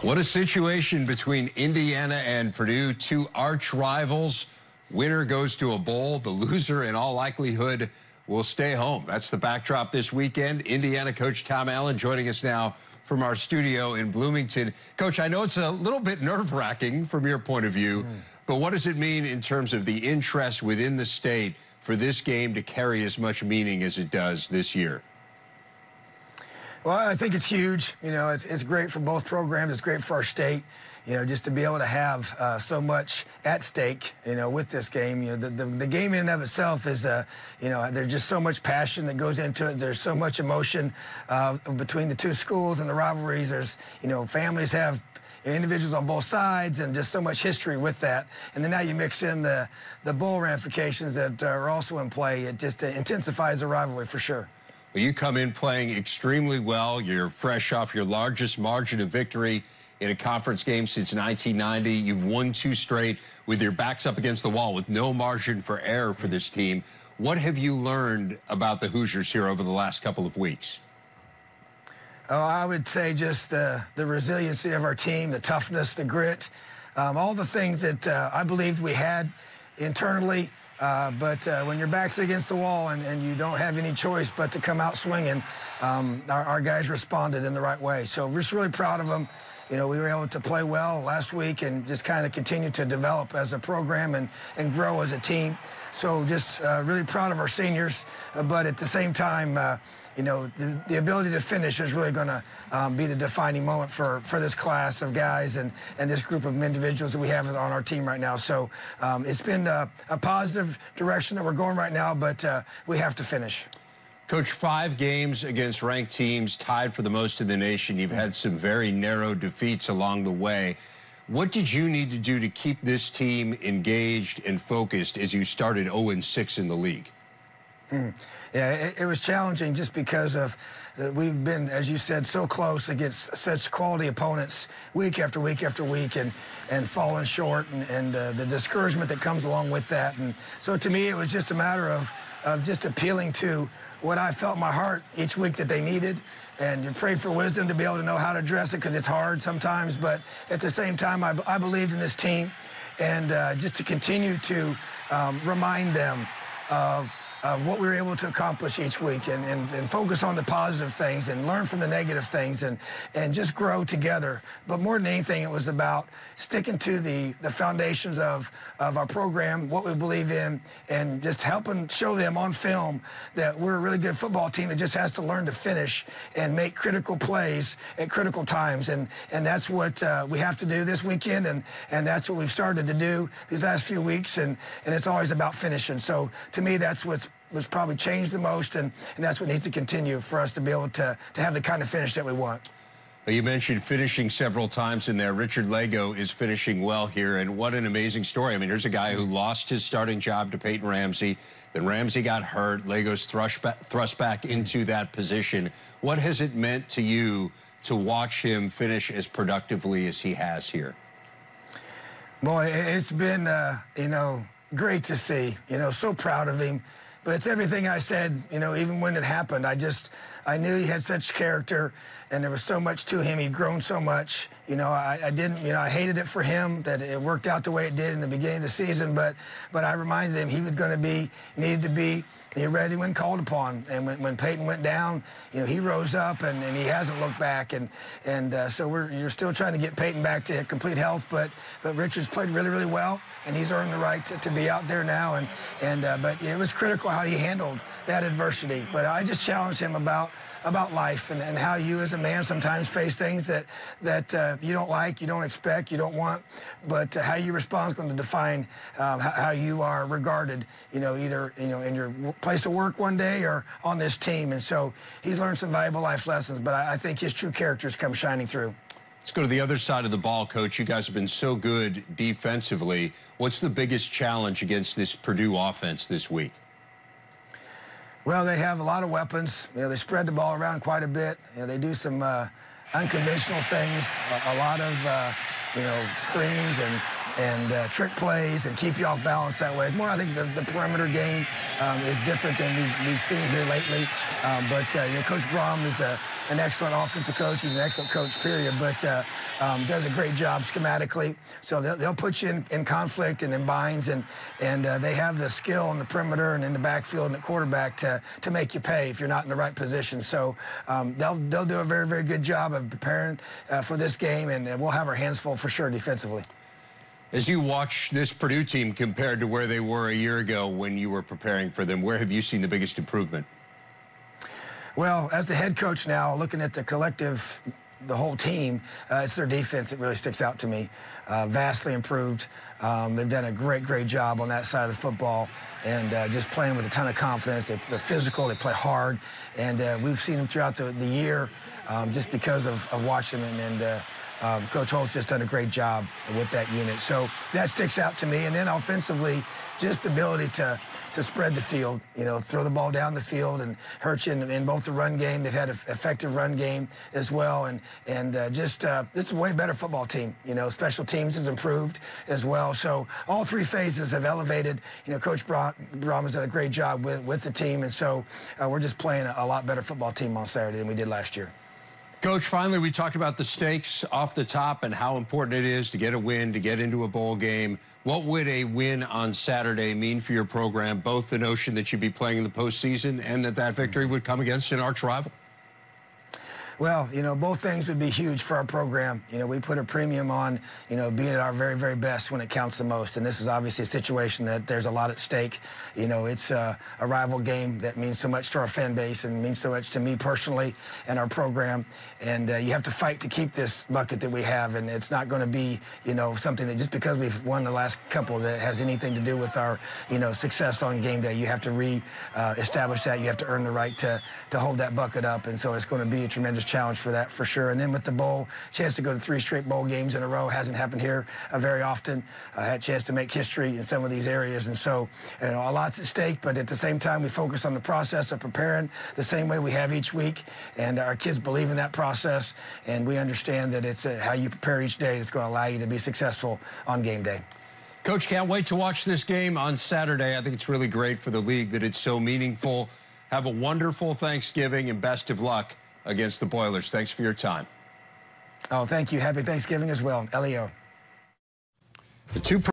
What a situation between Indiana and Purdue, two arch rivals. Winner goes to a bowl. The loser, in all likelihood, will stay home. That's the backdrop this weekend. Indiana coach Tom Allen joining us now from our studio in Bloomington. Coach, I know it's a little bit nerve-wracking from your point of view, but what does it mean in terms of the interest within the state for this game to carry as much meaning as it does this year? Well, I think it's huge. You know, it's great for both programs. It's great for our state, you know, just to be able to have so much at stake, you know, with this game. You know, the game in and of itself is, you know, there's just so much passion that goes into it. There's so much emotion between the two schools and the rivalries. There's, you know, families have individuals on both sides and just so much history with that. And then now you mix in the bowl ramifications that are also in play. It just intensifies the rivalry for sure. Well, you come in playing extremely well. You're fresh off your largest margin of victory in a conference game since 1990. You've won 2 straight with your backs up against the wall with no margin for error for this team. What have you learned about the Hoosiers here over the last couple of weeks? Oh, I would say just the resiliency of our team, the toughness, the grit, all the things that I believed we had internally. But when your back's against the wall and you don't have any choice but to come out swinging, our guys responded in the right way. So we're just really proud of them. You know, we were able to play well last week and just kind of continue to develop as a program and grow as a team. So just really proud of our seniors. But at the same time, you know, the ability to finish is really going to be the defining moment for this class of guys and this group of individuals that we have on our team right now. So it's been a positive direction that we're going right now, but we have to finish. Coach, 5 games against ranked teams, tied for the most in the nation. You've had some very narrow defeats along the way. What did you need to do to keep this team engaged and focused as you started 0-6 in the league? Yeah, it was challenging just because of we've been, as you said, so close against such quality opponents week after week after week and falling short and the discouragement that comes along with that. And so to me, it was just a matter of just appealing to what I felt in my heart each week that they needed. And you pray for wisdom to be able to know how to address it because it's hard sometimes. But at the same time, I believed in this team. And just to continue to remind them of what we were able to accomplish each week and focus on the positive things and learn from the negative things and just grow together. But more than anything, it was about sticking to the foundations of our program, what we believe in, and just helping show them on film that we're a really good football team that just has to learn to finish and make critical plays at critical times. And that's what we have to do this weekend, and that's what we've started to do these last few weeks, and it's always about finishing. So to me, that's what's probably changed the most, and that's what needs to continue for us to be able to have the kind of finish that we want. Well, you mentioned finishing several times in there. Richard Lagow is finishing well here, and what an amazing story. I mean, here's a guy who lost his starting job to Peyton Ramsey. Then Ramsey got hurt. Lagow's thrust back into that position. What has it meant to you to watch him finish as productively as he has here? Boy, it's been, you know, great to see. You know, so proud of him. But it's everything I said, you know, even when it happened. I knew he had such character, and there was so much to him. He'd grown so much. You know, I hated it for him that it worked out the way it did in the beginning of the season, but I reminded him he was going to be, needed to be ready when called upon. And when Peyton went down, you know, he rose up and he hasn't looked back. And so you're still trying to get Peyton back to complete health, but Richard's played really, really well, and he's earned the right to be out there now. But it was critical how he handled that adversity. But I just challenged him about life and how you as a man sometimes face things that you don't like, you don't expect, you don't want, but how you respond is going to define how you are regarded, you know, either, you know, in your place of work one day or on this team. And so he's learned some valuable life lessons, but I think his true characters come shining through. Let's go to the other side of the ball, Coach. You guys have been so good defensively. What's the biggest challenge against this Purdue offense this week? Well, they have a lot of weapons. You know, they spread the ball around quite a bit. You know, they do some unconventional things, a lot of, you know, screens and trick plays and keep you off balance that way. More, I think the perimeter game is different than we've seen here lately. But Coach Brom is an excellent offensive coach. He's an excellent coach, period, but does a great job schematically. So they'll put you in conflict and in binds, and they have the skill on the perimeter and in the backfield and at quarterback to make you pay if you're not in the right position. So they'll do a very, very good job of preparing for this game, and we'll have our hands full for sure defensively. As you watch this Purdue team compared to where they were a year ago when you were preparing for them, where have you seen the biggest improvement? Well, as the head coach now, looking at the collective, the whole team, it's their defense that really sticks out to me. Vastly improved. They've done a great, great job on that side of the football, and just playing with a ton of confidence. They're physical, they play hard, and we've seen them throughout the year just because of watching them, and Coach Holt's just done a great job with that unit. So that sticks out to me. And then offensively, just the ability to spread the field, throw the ball down the field and hurt you in both the run game. They've had an effective run game as well. And this is a way better football team. Special teams has improved as well. So all three phases have elevated. Coach Brom has done a great job with the team. And so we're just playing a lot better football team on Saturday than we did last year. Coach, finally, we talked about the stakes off the top and how important it is to get a win, to get into a bowl game. What would a win on Saturday mean for your program, both the notion that you'd be playing in the postseason and that victory would come against an arch rival? Well, both things would be huge for our program. We put a premium on, being at our very, very best when it counts the most. And this is obviously a situation that there's a lot at stake. It's a rival game that means so much to our fan base and means so much to me personally and our program. And you have to fight to keep this bucket that we have. And it's not going to be, something that just because we've won the last couple that has anything to do with our, success on game day. You have to re-establish that. You have to earn the right to hold that bucket up. And so it's going to be a tremendous challenge for that, for sure. And then with the bowl, chance to go to 3 straight bowl games in a row hasn't happened here very often. I had a chance to make history in some of these areas, and so a lot's at stake, but at the same time we focus on the process of preparing the same way we have each week, and our kids believe in that process, and we understand that it's how you prepare each day that's going to allow you to be successful on game day. Coach, can't wait to watch this game on Saturday. I think it's really great for the league that it's so meaningful. Have a wonderful Thanksgiving and best of luck against the Boilers. Thanks for your time. Oh, thank you. Happy Thanksgiving as well. LEO. The two